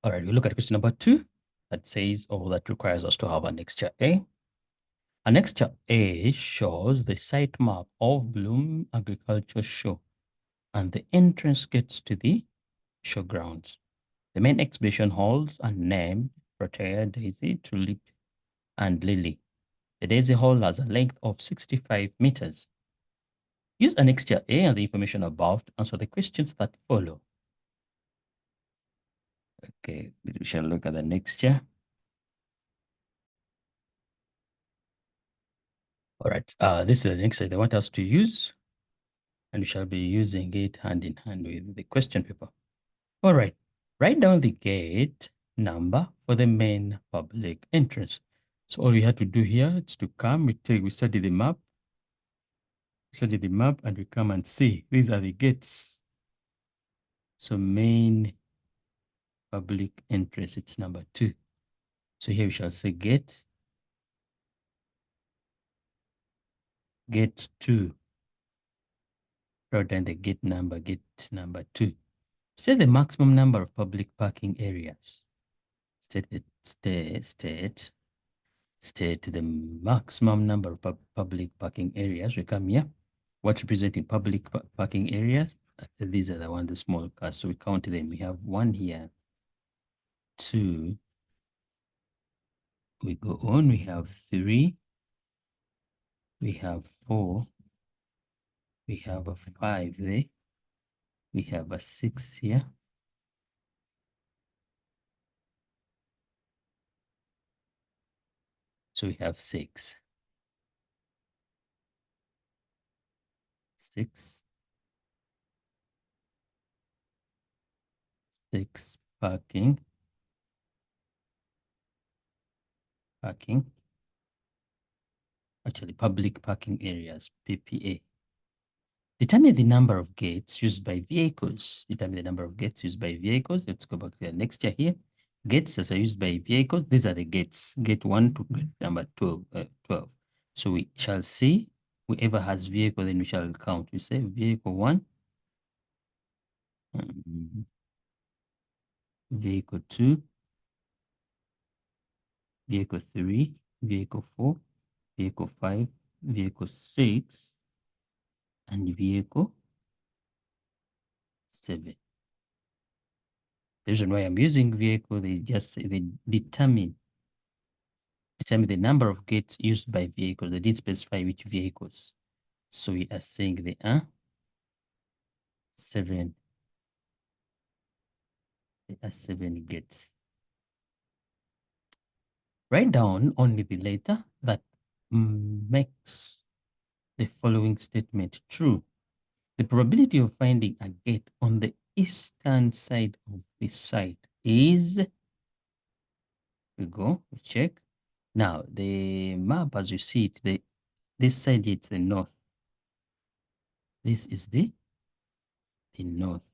All right, we look at question number 2 that says, or that requires us to have annexure A. Annexure A shows the site map of Bloom Agriculture Show and the entrance gates to the showgrounds. The main exhibition halls are named Protea, Daisy, Tulip, and Lily. The Daisy Hall has a length of 65 meters. Use annexure A and the information above to answer the questions that follow. Okay, we shall look at the annexure. All right, this is the annexure they want us to use, and we shall be using it hand in hand with the question paper. All right, write down the gate number for the main public entrance. So all we have to do here is to come, we study the map, and we come and see these are the gates. So main public entrance, it's number 2. So here we shall say gate 2. Write down the gate number 2. Set the maximum number of public parking areas. State the maximum number of public parking areas. We come here. What's representing public parking areas? These are the ones, the small cars. So we count them. We have 1 here, 2. We go on. We have 3. We have 4. We have a 5 there. We have a 6 here. So we have 6. 6. 6 parking. Actually, public parking areas, PPA. Determine the number of gates used by vehicles. Determine the number of gates used by vehicles. Let's go back to the next year here. Gates that are used by vehicles. These are the gates. Gate 1 to gate number 12. 12. So we shall see whoever has vehicle, then we shall count. We say vehicle 1, vehicle 2, vehicle 3, vehicle 4, vehicle 5, vehicle 6, and vehicle 7. The reason why I'm using vehicle, they just say they determine the number of gates used by vehicles. They didn't specify which vehicles. So we are saying there are 7. There are 7 gates. Write down only the letter that makes the following statement true. The probability of finding a gate on the eastern side of the site is, we check. Now, the map, as you see it, this side, it's the north. This is the north.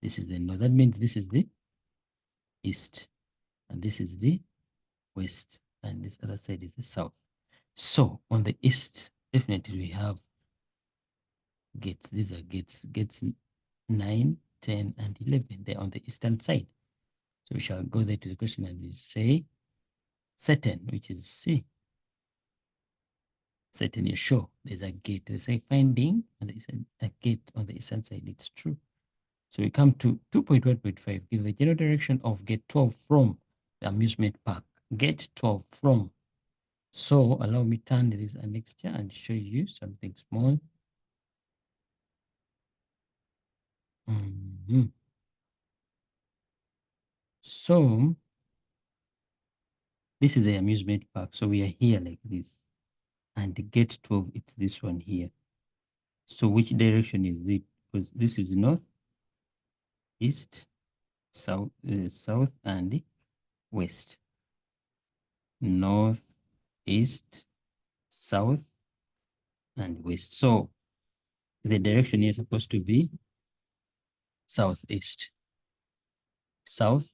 This is the north. That means this is the east. And this is the west. And this other side is the south. So on the east, definitely we have gates. These are gates. Gates 9, 10, and 11. They're on the eastern side. So we shall go there to the question and we say certain, which is C. Certain, you're sure there's a gate. They say finding, and there's a gate on the eastern side. It's true. So we come to 2.1.5. Give the general direction of gate 12 from the amusement park. Gate 12 from. So allow me to turn this annexure and show you something small. So this is the amusement park. So we are here like this. And the gate 12, it's this one here. So which direction is it? Because this is north, east, south, south, and west. North, east, south, and west. So the direction is supposed to be southeast. South,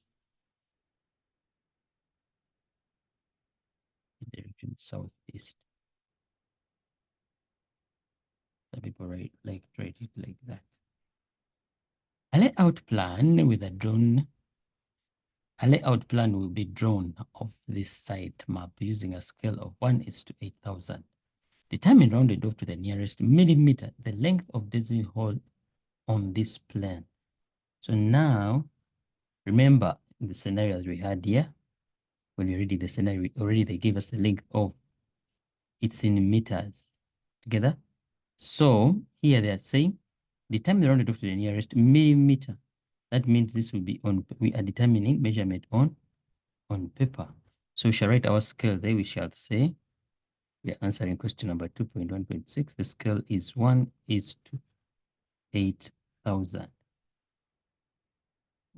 direction southeast. Some people write it like that. A layout plan with a drawn A layout plan will be drawn of this site map using a scale of 1:8,000. Determine rounded off to the nearest millimeter the length of design hole on this plan. So now, remember the scenario that we had here. When we read the scenario, already they gave us the length of it's in meters together. So here they are saying, determine the rounded off to the nearest millimeter. That means this will be on, we are determining measurement on paper. So we shall write our scale there. We shall say, we are answering question number 2.1.6. The scale is 1:8,000.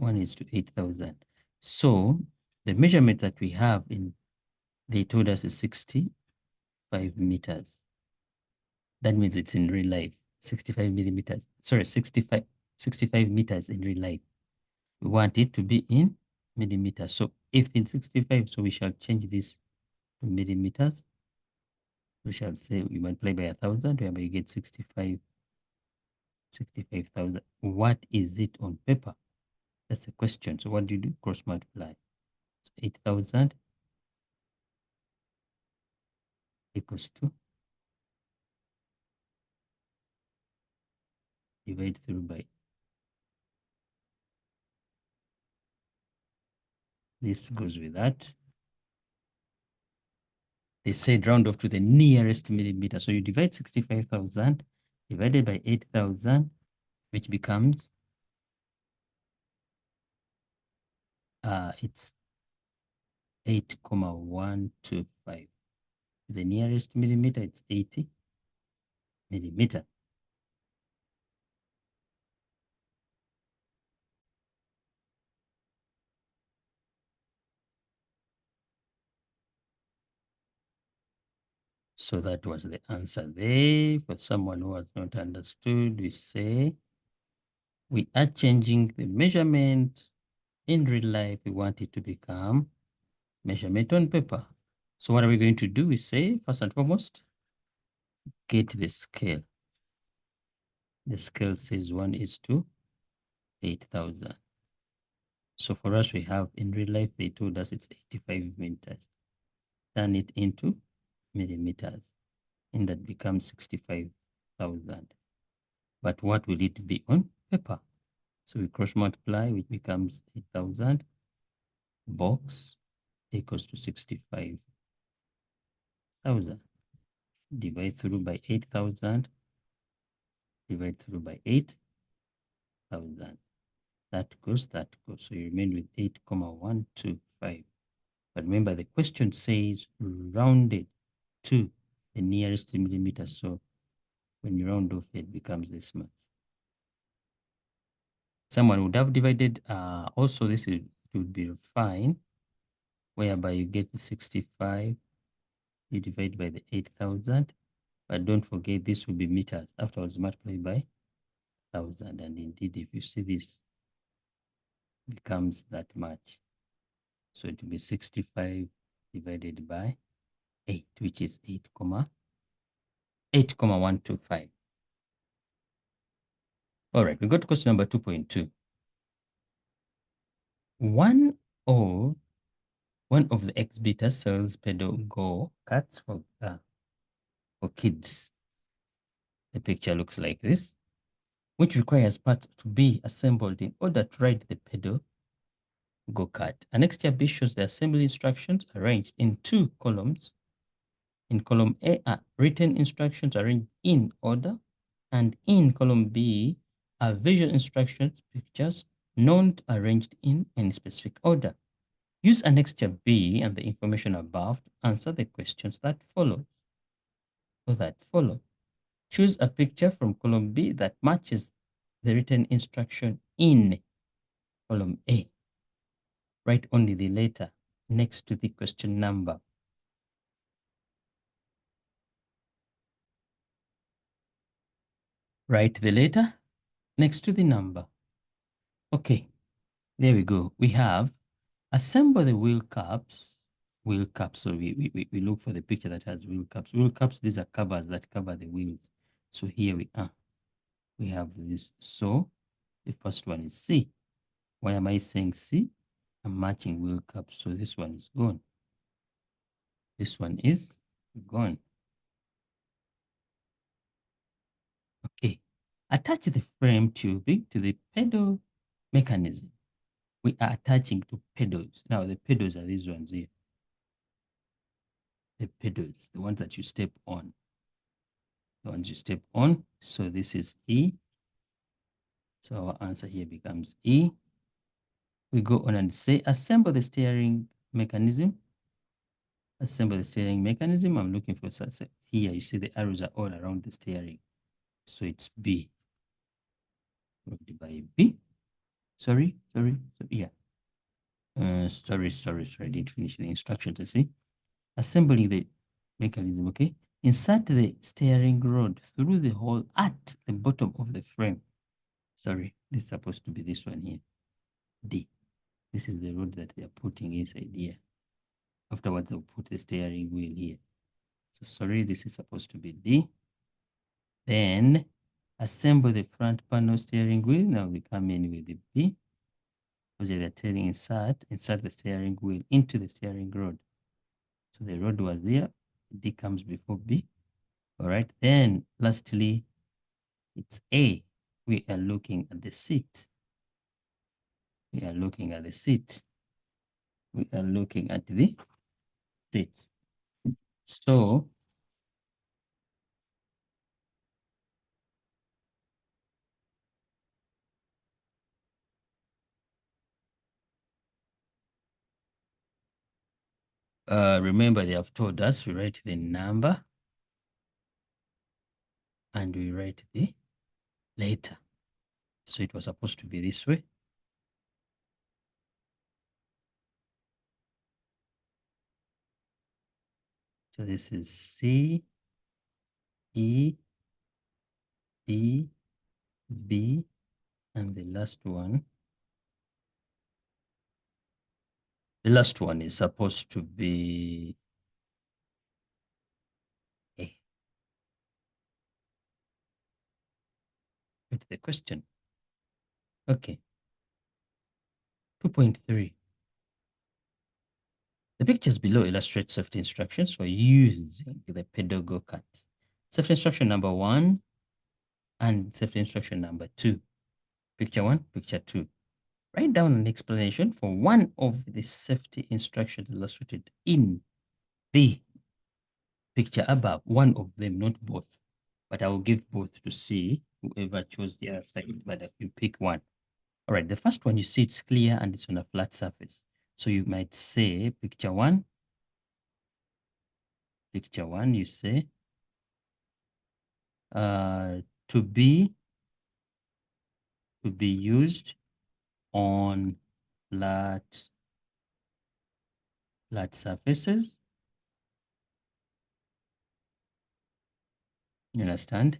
1:8,000. So the measurement that we have in, they told us is 65 meters. That means it's in real life, 65 millimeters. Sorry, 65 meters in real life. We want it to be in millimeters. So if in 65, so we shall change this to millimeters. We shall say we multiply by 1,000, whereby you get 65,000. What is it on paper? That's the question. So what do? Cross multiply. So 8,000 equals to, divide through by, this goes with that. They said round off to the nearest millimeter. So you divide 65,000 divided by 8,000, which becomes, it's 8,125. The nearest millimeter, it's 80 millimeter. So that was the answer there. For someone who has not understood, we say we are changing the measurement in real life. We want it to become measurement on paper. So what are we going to do? We say, first and foremost, get the scale. The scale says 1:8,000. So for us, we have in real life, they told us it's 85 meters. Turn it into millimeters, and that becomes 65,000. But what will it be on paper? So we cross multiply, which becomes 8,000 box equals to 65,000. Divide through by 8,000, divide through by 8,000. That goes. So you remain with 8,125. But remember, the question says rounded to the nearest millimeter. So when you round off, it becomes this much. Someone would have divided, also this would be fine, whereby you get the 65, you divide by the 8,000, but don't forget this will be meters. Afterwards, multiply by 1,000. And indeed, if you see this, becomes that much. So it will be 65 divided by 8, which is 8,125. All right, we go to question number 2.2. One of the exhibitor sells pedal go karts for kids. The picture looks like this, which requires parts to be assembled in order to ride the pedal go-kart. Annexed B shows the assembly instructions arranged in 2 columns. In column A are written instructions arranged in order, and in column B are visual instructions pictures not arranged in any specific order. Use annexure B and the information above to answer the questions that follow. Choose a picture from column B that matches the written instruction in column A. Write only the letter next to the question number. Write the letter next to the number. Okay, there we go. We have assemble the wheel caps. Wheel caps. So we look for the picture that has wheel caps. Wheel caps, these are covers that cover the wheels. So here we are. We have this. So the first one is C. Why am I saying C? matching wheel cap. So this one is gone. This one is gone. Okay. Attach the frame tubing to the pedal mechanism. We are attaching to pedals. Now the pedals are these ones here. The pedals, the ones that you step on. The ones you step on. So this is E. So our answer here becomes E. We go on and say assemble the steering mechanism. Assemble the steering mechanism. I'm looking for here. You see the arrows are all around the steering. So it's B. Divided by B. Sorry. So yeah. Sorry. I didn't finish the instructions. You see, assembling the mechanism. Okay. Insert the steering rod through the hole at the bottom of the frame. Sorry, this is supposed to be this one here. D. This is the rod that they are putting inside here. Afterwards, they'll put the steering wheel here. So sorry, this is supposed to be D. Then assemble the front panel steering wheel. Now we come in with the B. Because they're telling insert the steering wheel into the steering rod. So the rod was there. D comes before B. All right. Then lastly, it's A. We are looking at the seat. We are looking at the seat. We are looking at the seat. So remember they have told us we write the number and we write the letter. So it was supposed to be this way. So this is C, E, E, B, and the last one. The last one is supposed to be A. Go to the question. Okay. 2.3. The pictures below illustrate safety instructions for using the pedal go-kart. Safety instruction number 1 and safety instruction number 2. Picture 1, picture 2. Write down an explanation for one of the safety instructions illustrated in the picture above. One of them, not both. But I will give both to see whoever chose the other side, but you pick one. All right, the first one, you see it's clear and it's on a flat surface. So you might say picture 1, you say to be used on flat surfaces. You understand?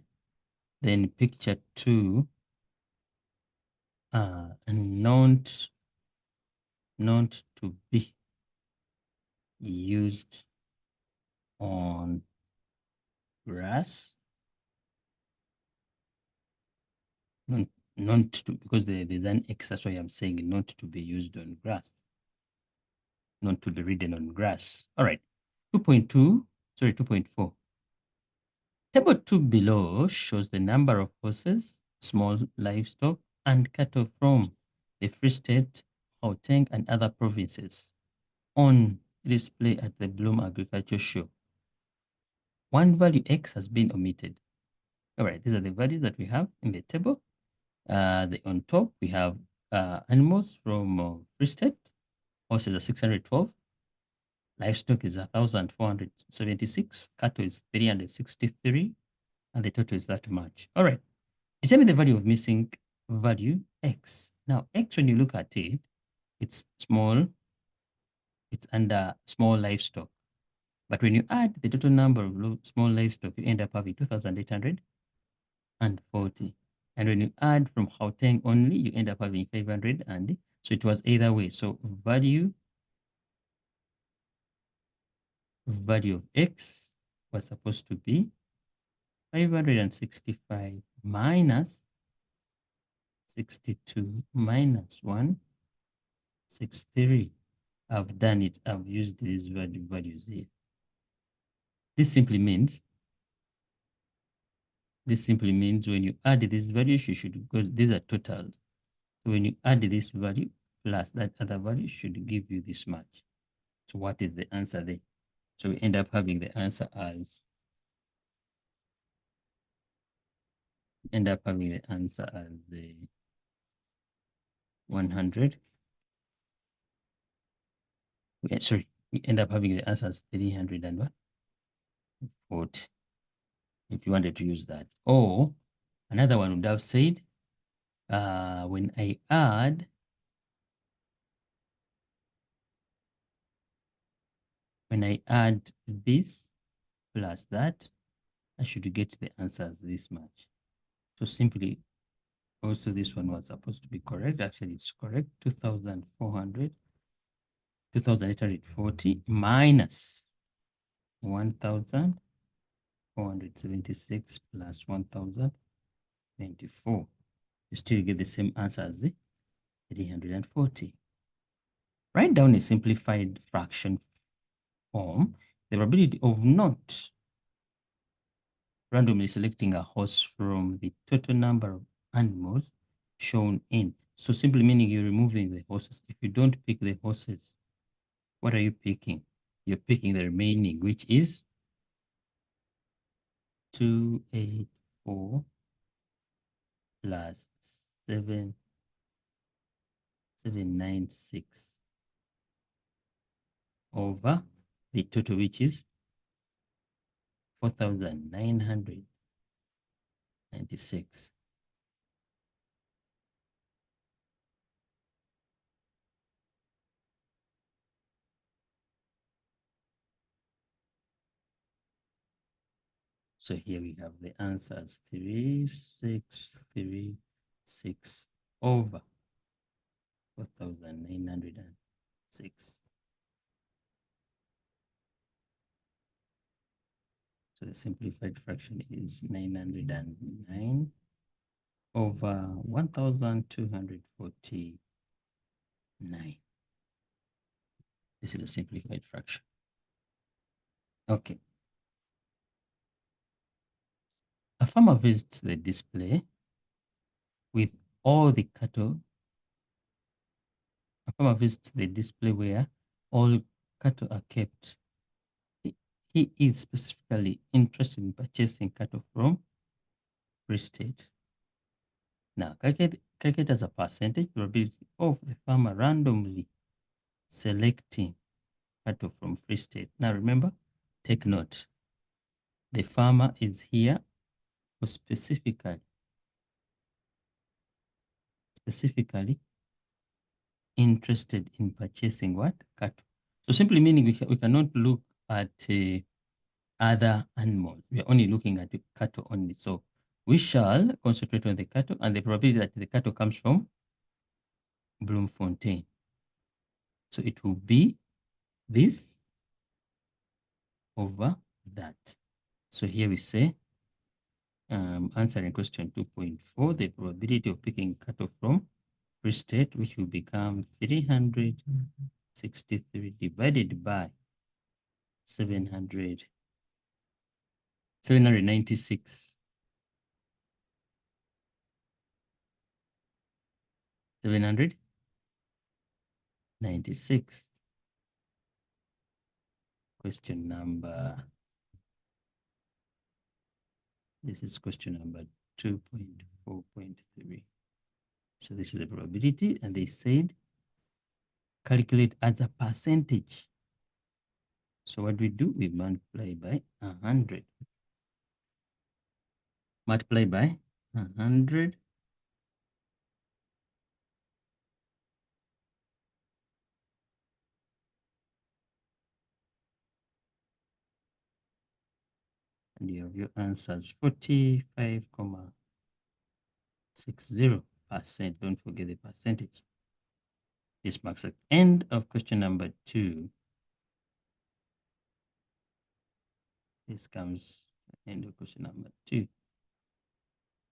Then picture 2, not to be used on grass. Not to, because there's an X, that's why I'm saying not to be used on grass. Not to be ridden on grass. All right. 2.4. Table 2 below shows the number of horses, small livestock, and cattle from the Free State, Gauteng, and other provinces on display at the Bloom Agriculture Show. One value X has been omitted. All right, these are the values that we have in the table. On top, we have animals from Free State. Horses are 612. Livestock is 1,476. Cattle is 363. And the total is that much. All right. Determine the value of missing value X. Now, X, when you look at it, it's small. It's under small livestock. But when you add the total number of small livestock, you end up having 2,840. And when you add from Gauteng only, you end up having 500. And so it was either way. So value of X was supposed to be 565 minus 62 minus 1, 63. I've done it. I've used these values here. This simply means when you add these values, you should go, these are totals. So when you add this value plus that other value should give you this much. So what is the answer there? So we end up having the answer as 100. Sorry, we end up having the answer as 340 if you wanted to use that. Or another one would have said, when I add this plus that, I should get the answer as this much. So simply, also this one was supposed to be correct. Actually, it's correct. 2,840 minus 1,476 plus 1,024. You still get the same answer as 340. Write down a simplified fraction form. The probability of not randomly selecting a horse from the total number of animals shown in. So simply meaning you're removing the horses. If you don't pick the horses, what are you picking? You're picking the remaining, which is 284 plus 796 over the total, which is 4,996. So here we have the answers 3636 over 4,906. So the simplified fraction is 909 over 1,249. This is a simplified fraction. Okay. A farmer visits the display with all the cattle. A farmer visits the display where all cattle are kept. He is specifically interested in purchasing cattle from Free State. Now, calculate as a percentage probability of the farmer randomly selecting cattle from Free State. Now, remember, take note. The farmer is here for specifically interested in purchasing what? Cattle. So simply meaning we cannot look at other animals. We are only looking at the cattle only. So we shall concentrate on the cattle and the probability that the cattle comes from Bloemfontein. So it will be this over that. So here we say, answering question 2.4, the probability of picking cattle from Free State, which will become 363 divided by 796. 796. Question number, this is question number 2.4.3. So this is the probability, and they said calculate as a percentage. So what we do, we multiply by 100. Multiply by 100. And you have your answers 45.60%. Don't forget the percentage. This marks the end of question number 2. This comes end of question number 2.